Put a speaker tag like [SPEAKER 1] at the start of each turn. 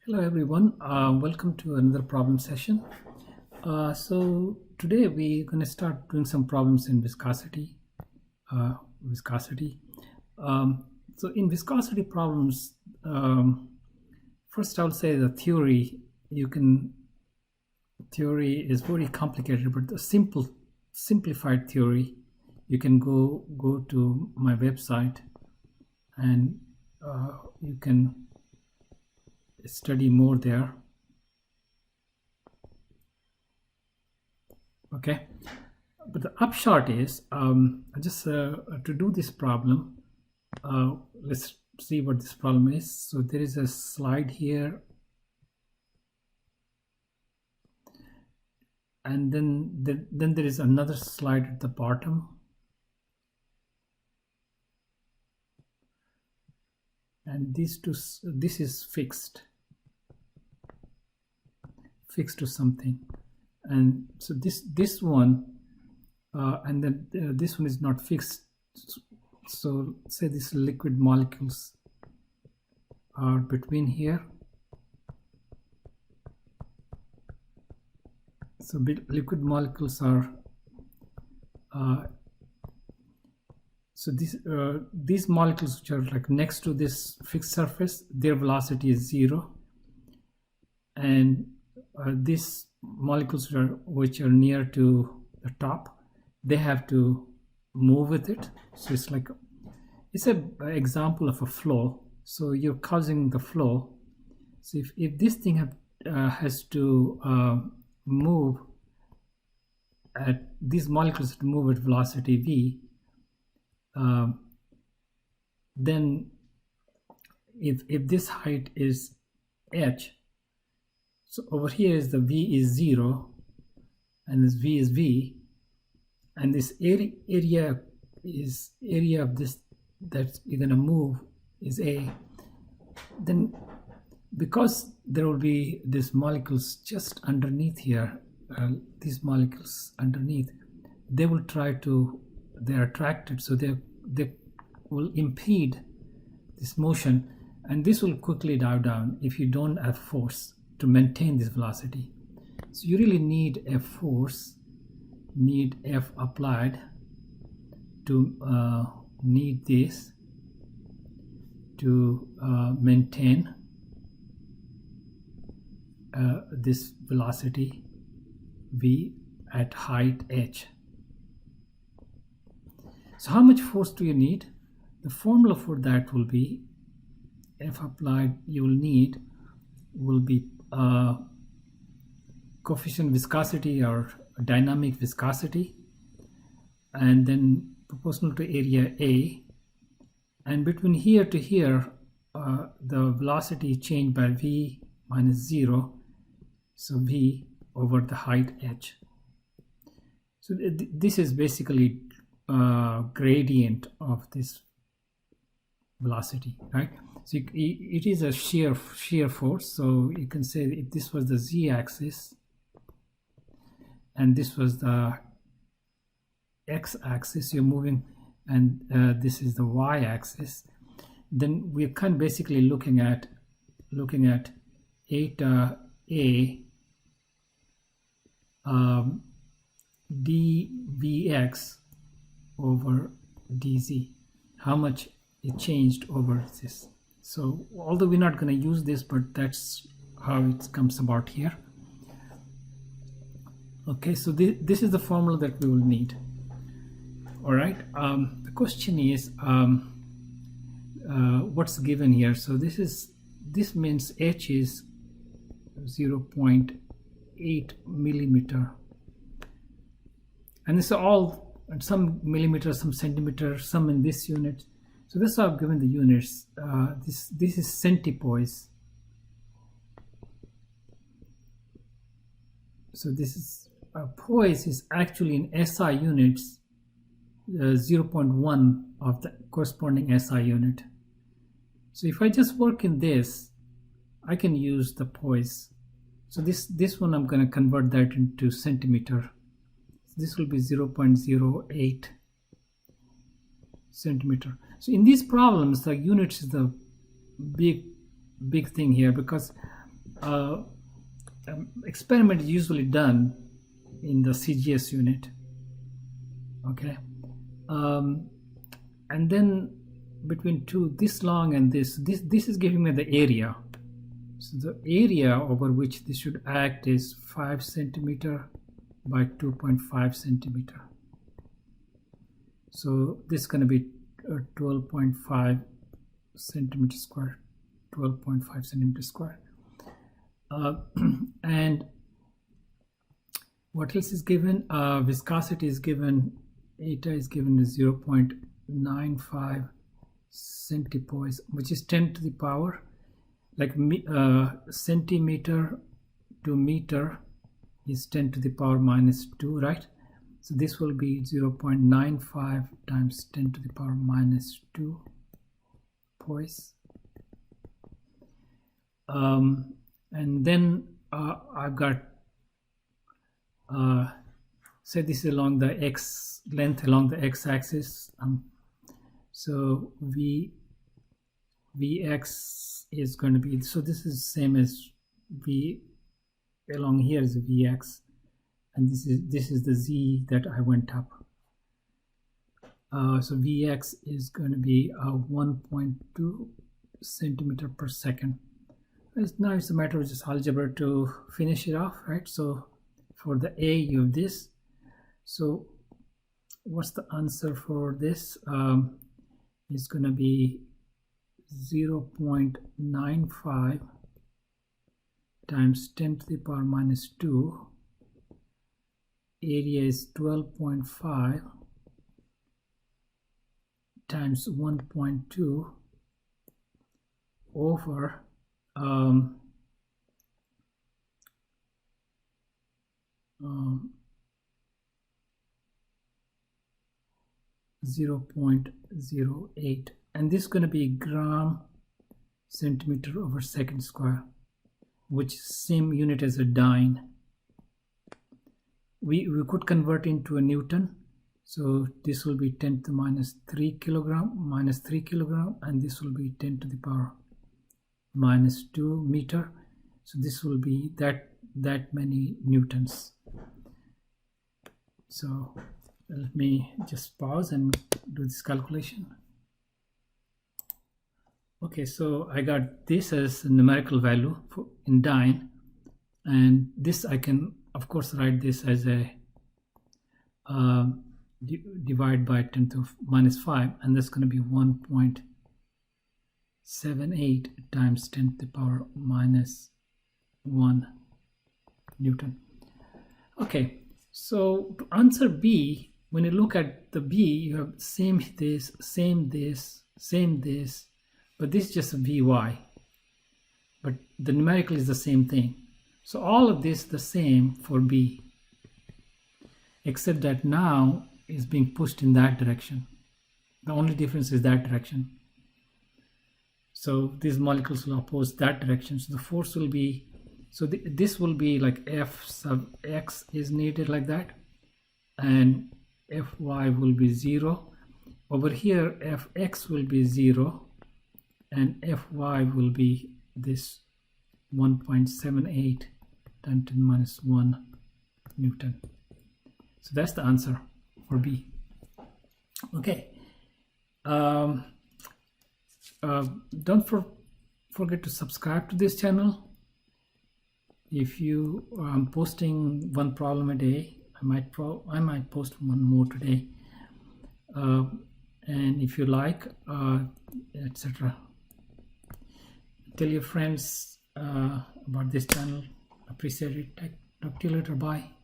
[SPEAKER 1] Hello everyone, welcome to another problem session. So today we're going to start doing some problems in viscosity. So in viscosity problems, first I'll say the theory is very complicated, but the simplified theory, you can go to my website and you can study more there. Okay, but the upshot is just to do this problem, let's see what this problem is. So there is a slide here, and then there is another slide at the bottom, and this is fixed to something, and so this one and then this one is not fixed. So say these liquid molecules are between here. So liquid molecules are so these molecules which are like next to this fixed surface, their velocity is 0, and these molecules which are near to the top, they have to move with it. So it's an example of a flow. So you're causing the flow. So if this thing has to move at these molecules to move at velocity v, then if this height is h, so over here is the v is 0 and this v is v, and this area of this that you're going to move is a, then because there will be these molecules just underneath here, these molecules underneath, they're attracted, so they will impede this motion, and this will quickly die down if you don't have force to maintain this velocity. So you really need a force, need F applied to need this to maintain this velocity v at height h. So how much force do you need? The formula for that will be F applied will be coefficient viscosity or dynamic viscosity, and then proportional to area A, and between here to here the velocity changed by v minus 0, so v over the height h. So this is basically gradient of this velocity, right? So it is a shear force. So you can say if this was the z-axis and this was the x-axis, you're moving, and this is the y-axis, then we're kind of basically looking at eta a dvx over dz, how much it changed over this. So although we're not going to use this, but that's how it comes about here. Okay, so this is the formula that we will need. All right, the question is what's given here. So this means h is 0.8 millimeter, and it's all some millimeters, some centimeters, some in this unit. So that's how I've given the units. This is centipoise. So this is poise is actually in SI units, 0.1 of the corresponding SI unit. So if I just work in this, I can use the poise. So this one I'm going to convert that into centimeter. This will be 0.08 centimeter. So in these problems, the units is the big thing here, because experiment is usually done in the CGS unit. Okay, and then between two, this long and this is giving me the area. So the area over which this should act is 5 centimeter by 2.5 centimeter. So this is going to be 12.5 centimeter square, 12.5 centimeter square. And what else is given? Viscosity is given, eta is given as 0.95 centipoise, which is 10 to the power, like centimeter to meter is 10 to the power minus 2, right? So this will be 0.95 times 10 to the power minus 2 poise. And then I've got, say this is along the x length along the x-axis. So Vx is going to be, so this is same as V along here is Vx, and this is the z that I went up. So Vx is going to be 1.2 centimeter per second. Now it's a matter of just algebra to finish it off, right? So for the A, you have this. So what's the answer for this? It's going to be 0.95 times 10 to the power minus 2. Area is 12.5 times 1.2 over 0.08, and this is going to be gram centimeter over second square, which is same unit as a dyne. We could convert into a Newton, so this will be 10 to the minus 3 kilogram, and this will be 10 to the power minus 2 meter. So this will be that many newtons. So let me just pause and do this calculation. Okay, so I got this as a numerical value in dyne, and this I can of course write this as a divide by 10 to minus 5, and that's going to be 1.78 times 10 to the power minus 1 Newton. Okay, so to answer B, when you look at the B, you have same this, but this is just a Vy, but the numerical is the same thing. So all of this the same for B, except that now is being pushed in that direction. The only difference is that direction. So these molecules will oppose that direction. So the force will be, so this will be like F sub x is needed like that, and Fy will be 0. Over here Fx will be 0, and Fy will be this 1.78 10 to the minus 1 Newton. So that's the answer for B. Okay. Don't forget to subscribe to this channel. If you are posting one problem a day, I might post one more today. And if you like, etc. Tell your friends about this channel. Appreciate it. Talk to you later. Bye.